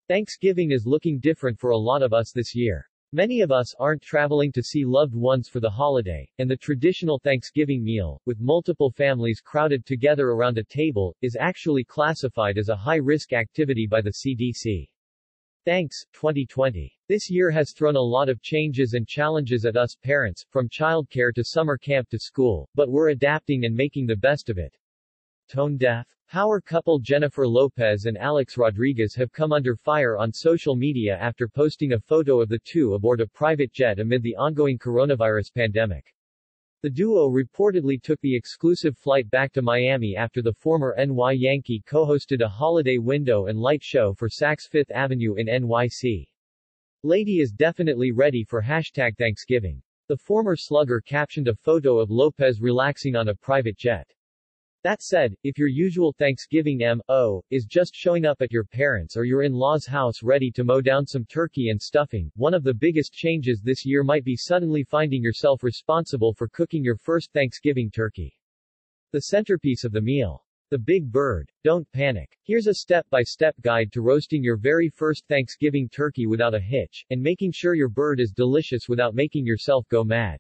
Thanksgiving is looking different for a lot of us this year. Many of us aren't traveling to see loved ones for the holiday, and the traditional Thanksgiving meal, with multiple families crowded together around a table, is actually classified as a high-risk activity by the CDC. Thanks, 2020. This year has thrown a lot of changes and challenges at us parents, from childcare to summer camp to school, but we're adapting and making the best of it. Tone deaf? Power couple Jennifer Lopez and Alex Rodriguez have come under fire on social media after posting a photo of the two aboard a private jet amid the ongoing coronavirus pandemic. The duo reportedly took the exclusive flight back to Miami after the former NY Yankee co-hosted a holiday window and light show for Saks Fifth Avenue in NYC. Lady is definitely ready for #Thanksgiving. The former slugger captioned a photo of Lopez relaxing on a private jet. That said, if your usual Thanksgiving M.O. is just showing up at your parents' or your in-laws' house ready to mow down some turkey and stuffing, one of the biggest changes this year might be suddenly finding yourself responsible for cooking your first Thanksgiving turkey. The centerpiece of the meal. The big bird. Don't panic. Here's a step-by-step guide to roasting your very first Thanksgiving turkey without a hitch, and making sure your bird is delicious without making yourself go mad.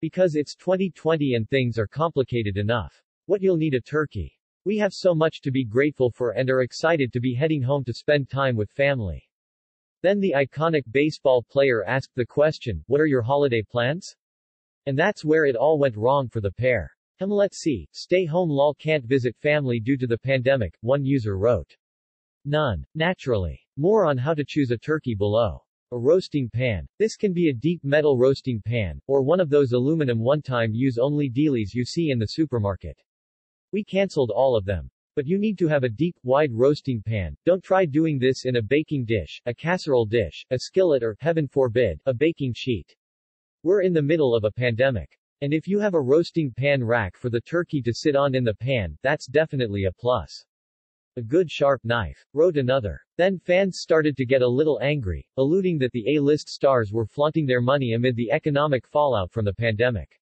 Because it's 2020 and things are complicated enough. What you'll need: a turkey. We have so much to be grateful for and are excited to be heading home to spend time with family. Then the iconic baseball player asked the question, "What are your holiday plans?" And that's where it all went wrong for the pair. Let's see, stay home lol, can't visit family due to the pandemic, one user wrote. None. Naturally. More on how to choose a turkey below. A roasting pan. This can be a deep metal roasting pan, or one of those aluminum one-time use-only dealies you see in the supermarket. We canceled all of them. But you need to have a deep, wide roasting pan. Don't try doing this in a baking dish, a casserole dish, a skillet or, heaven forbid, a baking sheet. We're in the middle of a pandemic. And if you have a roasting pan rack for the turkey to sit on in the pan, that's definitely a plus. A good sharp knife, wrote another. Then fans started to get a little angry, alluding that the A-list stars were flaunting their money amid the economic fallout from the pandemic.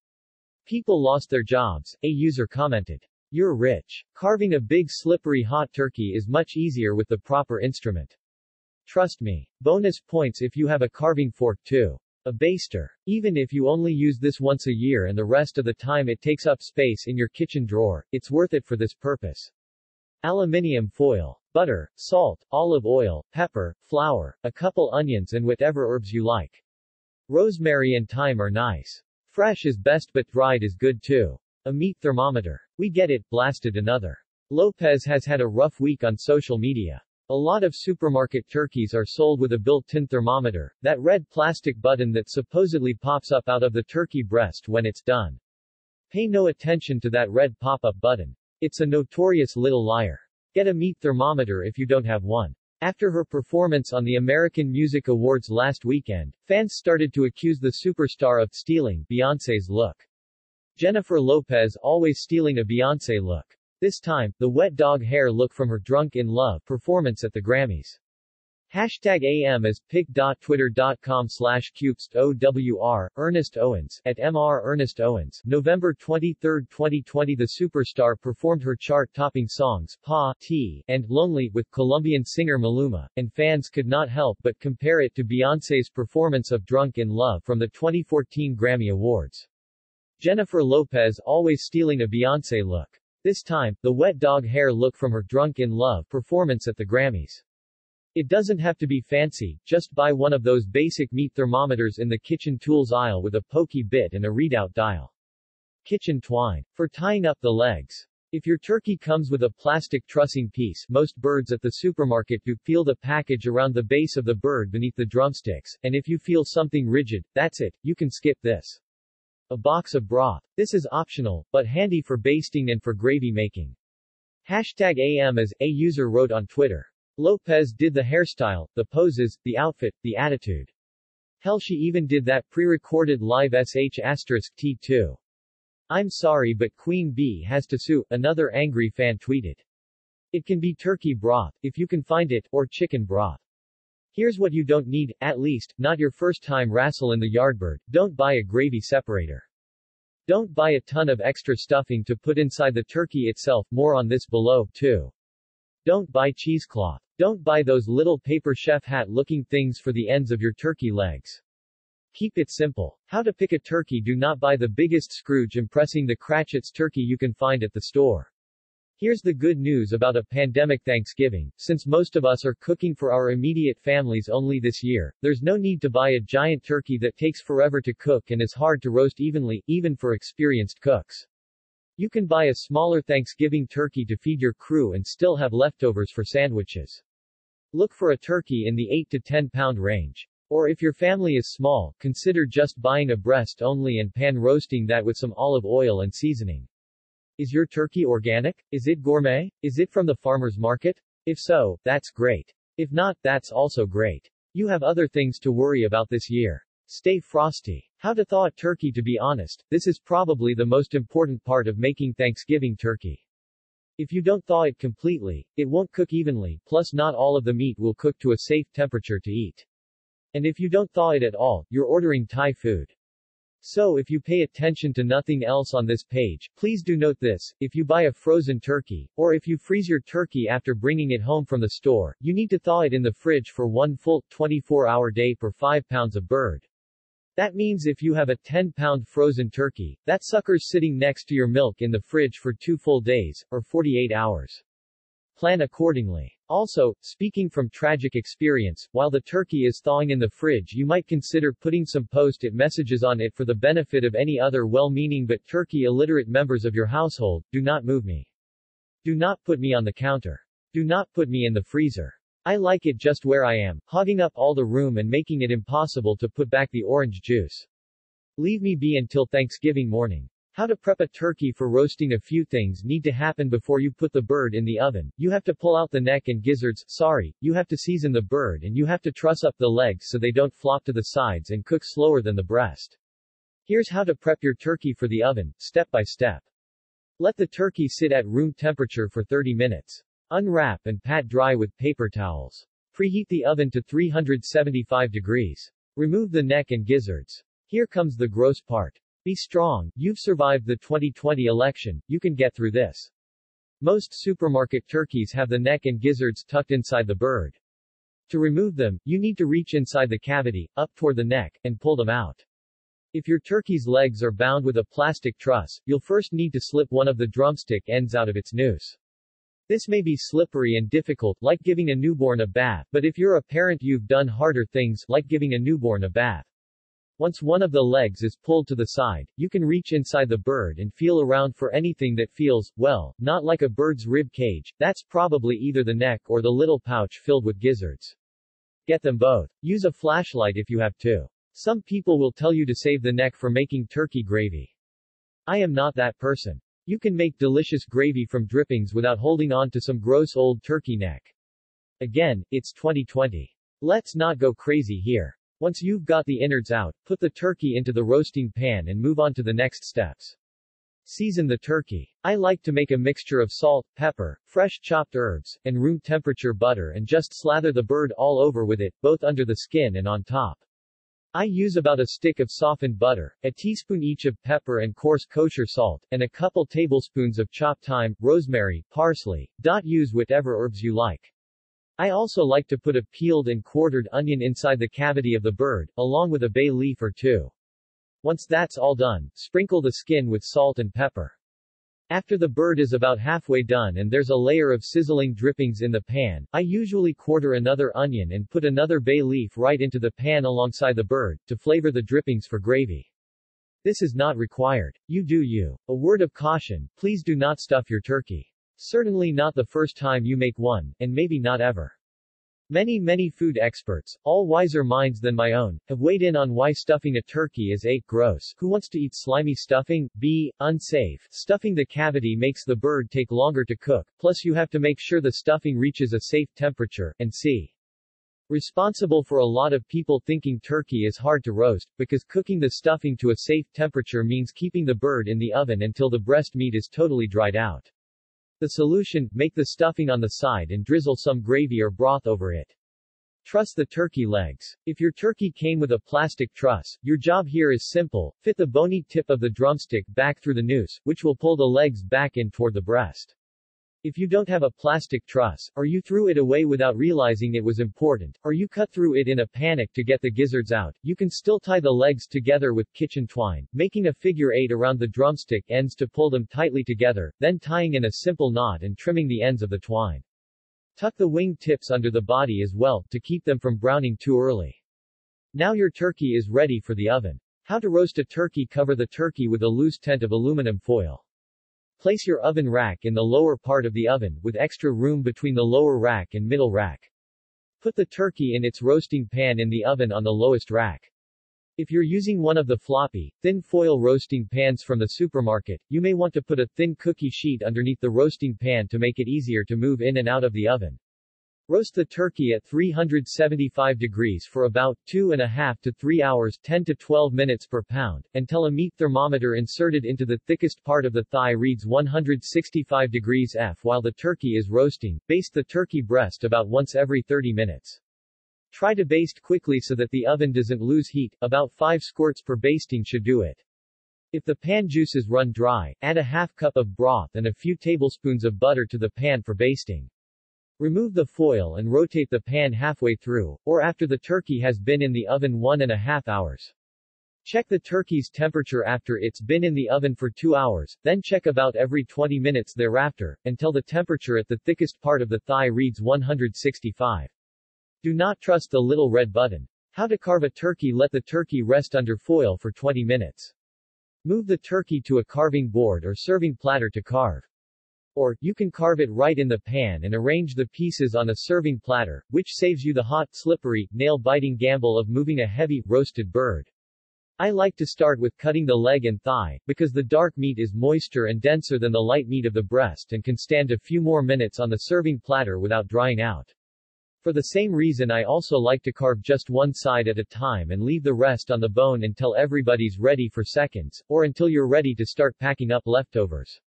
People lost their jobs, a user commented. You're rich. Carving a big slippery hot turkey is much easier with the proper instrument. Trust me. Bonus points if you have a carving fork too. A baster. Even if you only use this once a year and the rest of the time it takes up space in your kitchen drawer, it's worth it for this purpose. Aluminium foil. Butter, salt, olive oil, pepper, flour, a couple onions and whatever herbs you like. Rosemary and thyme are nice. Fresh is best but dried is good too. A meat thermometer. We get it, blasted another. Lopez has had a rough week on social media. A lot of supermarket turkeys are sold with a built-in thermometer, that red plastic button that supposedly pops up out of the turkey breast when it's done. Pay no attention to that red pop-up button. It's a notorious little liar. Get a meat thermometer if you don't have one. After her performance on the American Music Awards last weekend, fans started to accuse the superstar of stealing Beyoncé's look. Jennifer Lopez always stealing a Beyoncé look. This time, the wet dog hair look from her Drunk in Love performance at the Grammys. #AM is pic.twitter.com/cupstowr, Ernest Owens, at Mr. Ernest Owens. November 23, 2020. The superstar performed her chart-topping songs, Pa, T, and Lonely, with Colombian singer Maluma, and fans could not help but compare it to Beyoncé's performance of Drunk in Love from the 2014 Grammy Awards. Jennifer Lopez always stealing a Beyoncé look. This time, the wet dog hair look from her Drunk in Love performance at the Grammys. It doesn't have to be fancy, just buy one of those basic meat thermometers in the kitchen tools aisle with a pokey bit and a readout dial. Kitchen twine. For tying up the legs. If your turkey comes with a plastic trussing piece, most birds at the supermarket do feel the package around the base of the bird beneath the drumsticks, and if you feel something rigid, that's it, you can skip this. A box of broth. This is optional, but handy for basting and for gravy making. #AM as a user wrote on Twitter. Lopez did the hairstyle, the poses, the outfit, the attitude. Hell, she even did that pre-recorded live sh*t too. I'm sorry but Queen Bee has to sue, another angry fan tweeted. It can be turkey broth, if you can find it, or chicken broth. Here's what you don't need, at least, not your first time wrestle in the Yardbird. Don't buy a gravy separator. Don't buy a ton of extra stuffing to put inside the turkey itself, more on this below, too. Don't buy cheesecloth. Don't buy those little paper chef hat-looking things for the ends of your turkey legs. Keep it simple. How to pick a turkey. Do not buy the biggest Scrooge impressing the Cratchit's turkey you can find at the store. Here's the good news about a pandemic Thanksgiving. Since most of us are cooking for our immediate families only this year, there's no need to buy a giant turkey that takes forever to cook and is hard to roast evenly, even for experienced cooks. You can buy a smaller Thanksgiving turkey to feed your crew and still have leftovers for sandwiches. Look for a turkey in the 8 to 10 pound range. Or if your family is small, consider just buying a breast only and pan roasting that with some olive oil and seasoning. Is your turkey organic? Is it gourmet? Is it from the farmer's market? If so, that's great. If not, that's also great. You have other things to worry about this year. Stay frosty. How to thaw a turkey. To be honest, this is probably the most important part of making Thanksgiving turkey. If you don't thaw it completely, it won't cook evenly, plus not all of the meat will cook to a safe temperature to eat. And if you don't thaw it at all, you're ordering Thai food. So if you pay attention to nothing else on this page, please do note this: if you buy a frozen turkey, or if you freeze your turkey after bringing it home from the store, you need to thaw it in the fridge for one full, 24-hour day per 5 pounds of bird. That means if you have a 10-pound frozen turkey, that sucker's sitting next to your milk in the fridge for 2 full days, or 48 hours. Plan accordingly. Also, speaking from tragic experience, while the turkey is thawing in the fridge, you might consider putting some post-it messages on it for the benefit of any other well-meaning but turkey-illiterate members of your household. Do not move me. Do not put me on the counter. Do not put me in the freezer. I like it just where I am, hogging up all the room and making it impossible to put back the orange juice. Leave me be until Thanksgiving morning. How to prep a turkey for roasting. A few things need to happen before you put the bird in the oven. You have to pull out the neck and gizzards, you have to season the bird, and you have to truss up the legs so they don't flop to the sides and cook slower than the breast. Here's how to prep your turkey for the oven, step by step. Let the turkey sit at room temperature for 30 minutes. Unwrap and pat dry with paper towels. Preheat the oven to 375 degrees. Remove the neck and gizzards. Here comes the gross part. Be strong. You've survived the 2020 election. You can get through this. Most supermarket turkeys have the neck and gizzards tucked inside the bird. To remove them, you need to reach inside the cavity, up toward the neck, and pull them out. If your turkey's legs are bound with a plastic truss, you'll first need to slip one of the drumstick ends out of its noose. This may be slippery and difficult, like giving a newborn a bath, but if you're a parent, you've done harder things, like giving a newborn a bath. Once one of the legs is pulled to the side, you can reach inside the bird and feel around for anything that feels, well, not like a bird's rib cage. That's probably either the neck or the little pouch filled with gizzards. Get them both. Use a flashlight if you have to. Some people will tell you to save the neck for making turkey gravy. I am not that person. You can make delicious gravy from drippings without holding on to some gross old turkey neck. Again, it's 2020. Let's not go crazy here. Once you've got the innards out, put the turkey into the roasting pan and move on to the next steps. Season the turkey. I like to make a mixture of salt, pepper, fresh chopped herbs, and room temperature butter and just slather the bird all over with it, both under the skin and on top. I use about a stick of softened butter, a teaspoon each of pepper and coarse kosher salt, and a couple tablespoons of chopped thyme, rosemary, parsley. Use whatever herbs you like. I also like to put a peeled and quartered onion inside the cavity of the bird, along with a bay leaf or two. Once that's all done, sprinkle the skin with salt and pepper. After the bird is about halfway done and there's a layer of sizzling drippings in the pan, I usually quarter another onion and put another bay leaf right into the pan alongside the bird, to flavor the drippings for gravy. This is not required. You do you. A word of caution, please do not stuff your turkey. Certainly not the first time you make one, and maybe not ever. Many food experts, all wiser minds than my own, have weighed in on why stuffing a turkey is A. gross. Who wants to eat slimy stuffing? B. unsafe. Stuffing the cavity makes the bird take longer to cook, plus you have to make sure the stuffing reaches a safe temperature, and C. responsible for a lot of people thinking turkey is hard to roast, because cooking the stuffing to a safe temperature means keeping the bird in the oven until the breast meat is totally dried out. The solution: make the stuffing on the side and drizzle some gravy or broth over it. Truss the turkey legs. If your turkey came with a plastic truss, your job here is simple: fit the bony tip of the drumstick back through the noose, which will pull the legs back in toward the breast. If you don't have a plastic truss, or you threw it away without realizing it was important, or you cut through it in a panic to get the gizzards out, you can still tie the legs together with kitchen twine, making a figure 8 around the drumstick ends to pull them tightly together, then tying in a simple knot and trimming the ends of the twine. Tuck the wing tips under the body as well, to keep them from browning too early. Now your turkey is ready for the oven. How to roast a turkey. Cover the turkey with a loose tent of aluminum foil. Place your oven rack in the lower part of the oven, with extra room between the lower rack and middle rack. Put the turkey in its roasting pan in the oven on the lowest rack. If you're using one of the floppy, thin foil roasting pans from the supermarket, you may want to put a thin cookie sheet underneath the roasting pan to make it easier to move in and out of the oven. Roast the turkey at 375 degrees for about 2.5 to 3 hours 10 to 12 minutes per pound, until a meat thermometer inserted into the thickest part of the thigh reads 165 degrees F. While the turkey is roasting, baste the turkey breast about once every 30 minutes. Try to baste quickly so that the oven doesn't lose heat, about 5 squirts per basting should do it. If the pan juices run dry, add a half cup of broth and a few tablespoons of butter to the pan for basting. Remove the foil and rotate the pan halfway through, or after the turkey has been in the oven 1.5 hours. Check the turkey's temperature after it's been in the oven for 2 hours, then check about every 20 minutes thereafter, until the temperature at the thickest part of the thigh reads 165. Do not trust the little red button. How to carve a turkey. Let the turkey rest under foil for 20 minutes. Move the turkey to a carving board or serving platter to carve. Or, you can carve it right in the pan and arrange the pieces on a serving platter, which saves you the hot, slippery, nail-biting gamble of moving a heavy, roasted bird. I like to start with cutting the leg and thigh, because the dark meat is moister and denser than the light meat of the breast and can stand a few more minutes on the serving platter without drying out. For the same reason I also like to carve just one side at a time and leave the rest on the bone until everybody's ready for seconds, or until you're ready to start packing up leftovers.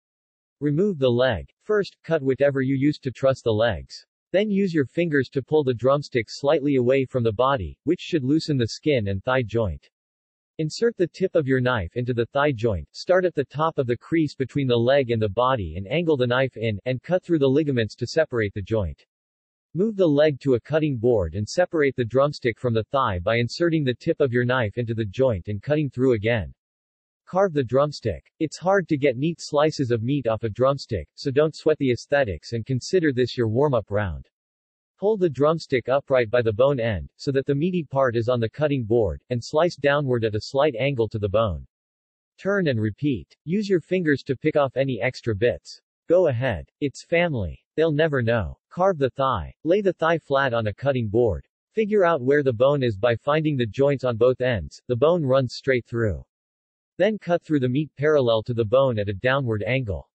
Remove the leg. First, cut whatever you used to truss the legs. Then use your fingers to pull the drumstick slightly away from the body, which should loosen the skin and thigh joint. Insert the tip of your knife into the thigh joint, start at the top of the crease between the leg and the body and angle the knife in, and cut through the ligaments to separate the joint. Move the leg to a cutting board and separate the drumstick from the thigh by inserting the tip of your knife into the joint and cutting through again. Carve the drumstick. It's hard to get neat slices of meat off a drumstick, so don't sweat the aesthetics and consider this your warm-up round. Hold the drumstick upright by the bone end, so that the meaty part is on the cutting board, and slice downward at a slight angle to the bone. Turn and repeat. Use your fingers to pick off any extra bits. Go ahead. It's family. They'll never know. Carve the thigh. Lay the thigh flat on a cutting board. Figure out where the bone is by finding the joints on both ends. The bone runs straight through. Then cut through the meat parallel to the bone at a downward angle.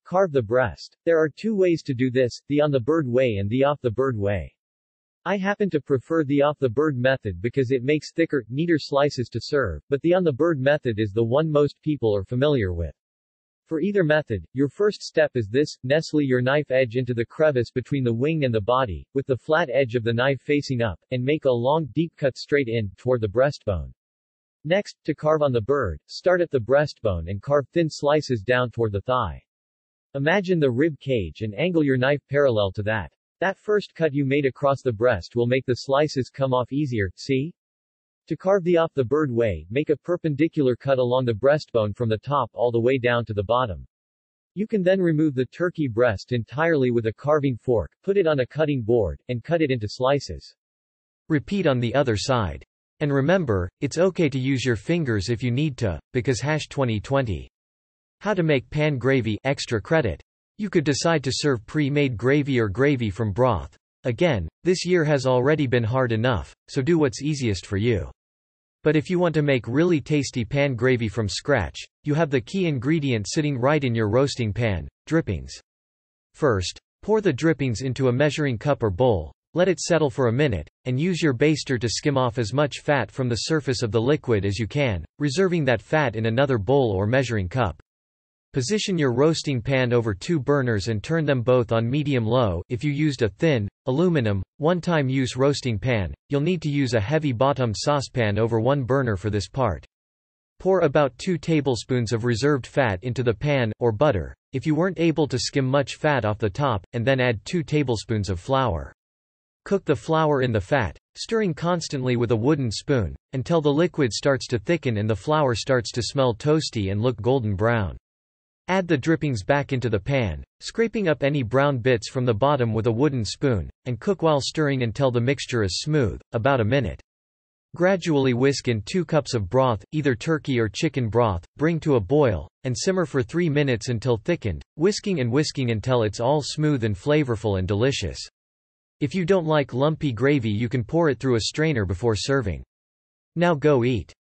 Carve the breast. There are 2 ways to do this, the on-the-bird way and the off-the-bird way. I happen to prefer the off-the-bird method because it makes thicker, neater slices to serve, but the on-the-bird method is the one most people are familiar with. For either method, your first step is this: nestle your knife edge into the crevice between the wing and the body, with the flat edge of the knife facing up, and make a long, deep cut straight in, toward the breastbone. Next, to carve on the bird, start at the breastbone and carve thin slices down toward the thigh. Imagine the rib cage and angle your knife parallel to that. That first cut you made across the breast will make the slices come off easier, see? To carve the off-the-bird way, make a perpendicular cut along the breastbone from the top all the way down to the bottom. You can then remove the turkey breast entirely with a carving fork, put it on a cutting board, and cut it into slices. Repeat on the other side. And remember, it's okay to use your fingers if you need to, because #2020. How to make pan gravy, extra credit. You could decide to serve pre-made gravy or gravy from broth. Again, this year has already been hard enough, so do what's easiest for you. But if you want to make really tasty pan gravy from scratch, you have the key ingredient sitting right in your roasting pan: drippings. First, pour the drippings into a measuring cup or bowl, let it settle for a minute, and use your baster to skim off as much fat from the surface of the liquid as you can, reserving that fat in another bowl or measuring cup. Position your roasting pan over 2 burners and turn them both on medium-low. If you used a thin, aluminum, one-time use roasting pan, you'll need to use a heavy-bottomed saucepan over one burner for this part. Pour about 2 tablespoons of reserved fat into the pan, or butter, if you weren't able to skim much fat off the top, and then add 2 tablespoons of flour. Cook the flour in the fat, stirring constantly with a wooden spoon, until the liquid starts to thicken and the flour starts to smell toasty and look golden brown. Add the drippings back into the pan, scraping up any brown bits from the bottom with a wooden spoon, and cook while stirring until the mixture is smooth, about a minute. Gradually whisk in 2 cups of broth, either turkey or chicken broth, bring to a boil, and simmer for 3 minutes until thickened, whisking and whisking until it's all smooth and flavorful and delicious. If you don't like lumpy gravy, you can pour it through a strainer before serving. Now go eat.